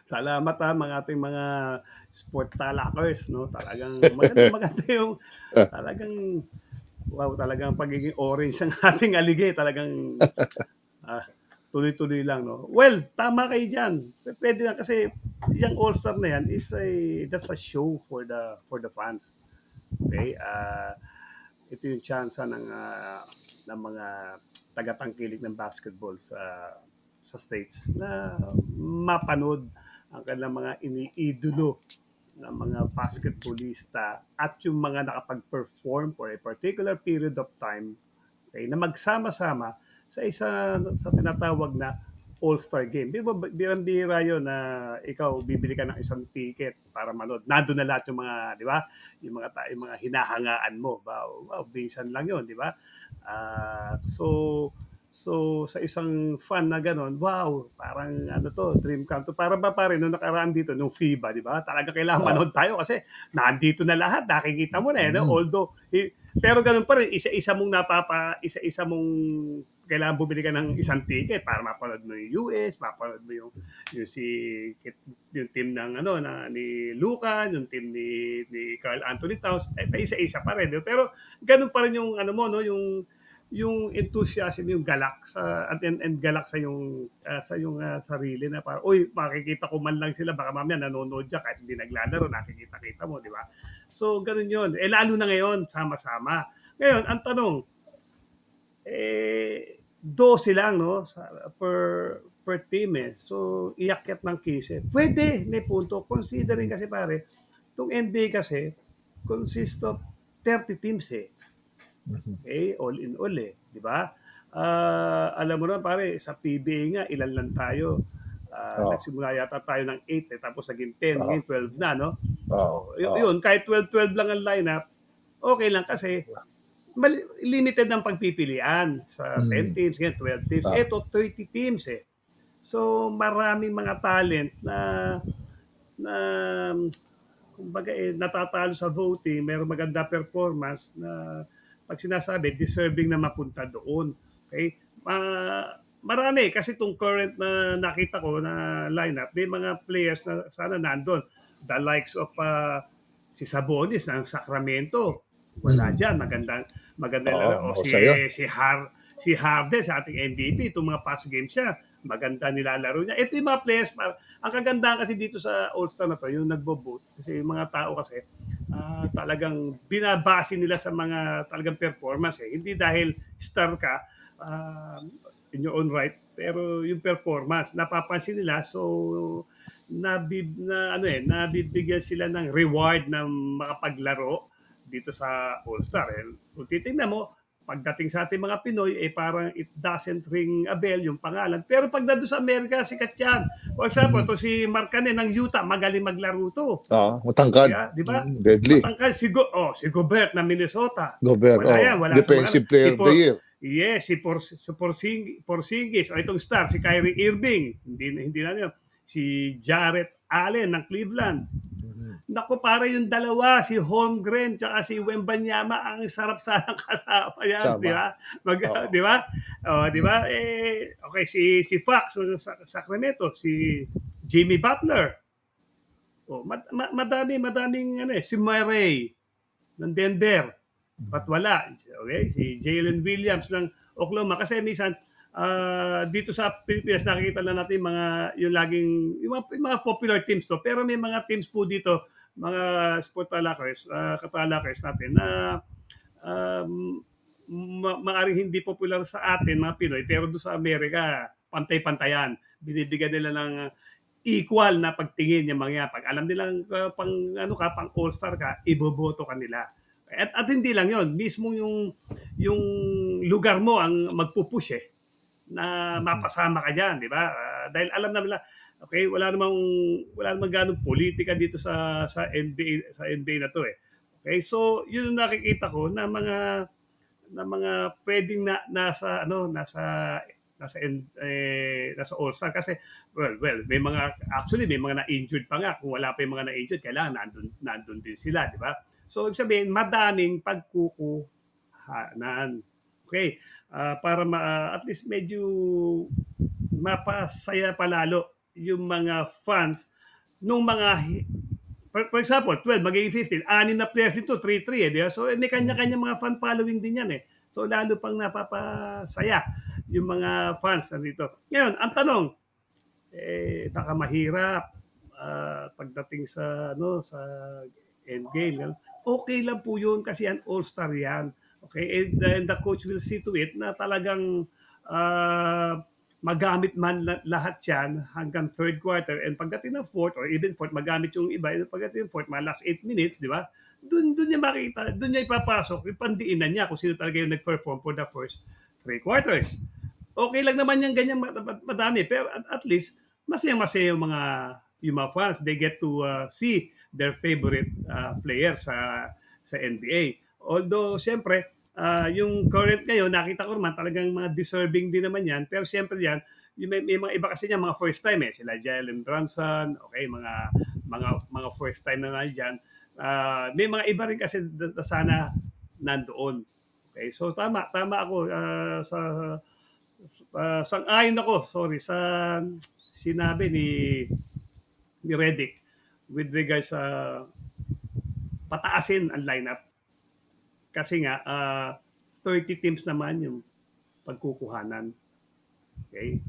Salamat mga ating mga sport talakers, no? Talagang maganda yung talagang wow, talagang pagiging orange ng ating aligay, talagang ah, tuloy-tuloy lang, no? Well, tama kayo diyan. Pwede na kasi yung All-Star na yan is that's a show for the fans. Okay? Ito yung chance ng mga tagatangkilik ng basketball sa states na mapanood ang kanilang mga iniidolo ng mga basketballista at yung mga nakapag-perform for a particular period of time, okay, na magsama-sama sa tinatawag na All-Star Game. Di ba birang-bira yun na ikaw bibili ka ng isang ticket para manood. Nandun na lahat yung mga, di ba? Yung mga hinahangaan mo. Wow, bisan lang yun, di ba? So sa isang fan na gano'n, wow, parang ano to, dream come to. Para ba pare nung nakaraan dito, nung FIBA, di ba? Talaga kailangan Ah, manood tayo kasi nandito na lahat, nakikita mo na eh, no? mm, Although, pero gano'n pa rin, isa-isa mong kailangan bumili ka ng isang ticket para mapanood mo yung US, mapanood mo yung si yung team ng ano na ni Luka, yung team ni Carl Anthony Towns, may isa-isa pa rin. Pero ganun pa rin yung ano mo no, yung enthusiasm, yung galak sa and galak sa yung sarili na para oy makikita ko man lang sila baka mamaya nanonood diyan kahit hindi naglalaro nakikita-kita mo di ba so ganun yun lalo na ngayon sama-sama ngayon ang tanong 12 lang no per team so iakyat ng 15 pwede may punto considering kasi pare itong NBA kasi consist of 30 teams mhm. all in all di ba? Alam mo na pare, sa PBA nga ilan lang tayo. Oo, Nagsimula yata tayo ng 8 tapos naging 10, oo, ngayon 12 na no. oo, oo. Yun, kahit 12 lang ang lineup, okay lang kasi limited ang pagpipilian sa 10 Mm, teams, ngayon 12 teams. oo, Ito 30 teams So maraming mga talent na kumbaga natatalo sa voting, mayroong maganda performance na pag sinasabi, deserving na mapunta doon. Okay? Marami kasi itong current na nakita ko na lineup, may mga players na sana nandun. The likes of si Sabonis ng Sacramento. Wala mm, dyan. Maganda oo, laro. O mahusay yun. si Harden sa ating MVP, itong mga past games siya, maganda nilalaro niya. Ito yung mga players, ang kagandahan kasi dito sa All-Star na to, yung nagbo-vote, kasi yung mga tao kasi, talagang binabase nila sa mga talagang performance Hindi dahil star ka, uh, in your own right, pero yung performance, napapansin nila, so nabibigyan sila ng reward ng makapaglaro dito sa All-Star. Kung titingnan mo, pagdating sa ating mga Pinoy, parang it doesn't ring a bell yung pangalan. Pero pag doon sa Amerika, sikat yan. For example, Mhm. to si Marcanen ng Utah, magaling maglaro to. Oo, matangkad. Yeah, di ba? Deadly. Matangkad si Gobert ng Minnesota. Gobert, Wala oh. yan, wala sa mga Defensive Player of the Year. Porzingis, o itong Irving, hindi na yun. Si Jarrett Allen ng Cleveland. Mhm. Naku, para yung dalawa, si Holmgren tsaka si Wembanyama, ang sarap sanang kasama yan, di Sama. ba? Oo. Di ba? Di Mm. ba? Okay, si Fox ng Sacramento, si Jimmy Butler. Madaming ano si Murray ng Denver. Ba't Mhm. wala? Okay, si Jalen Williams ng Oklahoma. Kasi minsan, dito sa Pilipinas, nakikita na natin yung mga popular teams to. Pero may mga teams po dito, mga sport talakers, katalakers natin na um, maaring hindi popular sa atin, mga Pinoy, pero doon sa Amerika, pantay-pantayan. Binibigyan nila ng equal na pagtingin yung mga pag alam nilang pang all-star ka, iboboto ka nila. At hindi lang yon mismo yung lugar mo ang magpupush na Mhm. mapasama ka diyan, di ba? Dahil alam na nila, okay, wala namang ganong politika dito sa NBA na to Okay, so yun yung nakikita ko na mga pwedeng nasa All-Star kasi well may mga na-injured pa nga kung wala pa yung mga na-injured kailangan nandun din sila di ba so ibig sabihin madaming pagkukuhanan okay para at least medyo mapasaya palalo yung mga fans nung mga for example, 12 magiging 15, 6 na players dito, 3-3 di ba? So may kanya-kanya mga fan following din yan eh. So lalo pang napapasaya yung mga fans nandito. Ngayon, ang tanong, baka mahirap pagdating sa endgame. Okay lang po yun kasi yan all-star yan. Okay, and the coach will see to it na talagang magamit man lahat yan hanggang third quarter, and pagdating ng fourth or even fourth, magamit yung iba, pagdating ng fourth, mga last 8 minutes, di ba? Doon niya makita, doon niya ipapasok, yung pandiinan niya kung sino talaga yung nag-perform for the first 3 quarters. Okay lang naman yung ganyan madami, pero at least masaya-masaya yung mga fans. They get to see their favorite player sa NBA. Although, siyempre, yung current ngayon, nakita ko naman talagang mga deserving din naman yan. Pero siyempre yan, may mga iba kasi niya, mga first time eh. Sila Jalen Brunson, okay, mga first time na nandiyan. May mga iba rin kasi na sana nandoon. Okay, so tama ako sang-ayon ako, sorry, sa sinabi ni Redick with regards sa pataasin ang lineup. Kasi nga, 30 teams naman yung pagkukuhanan. Okay?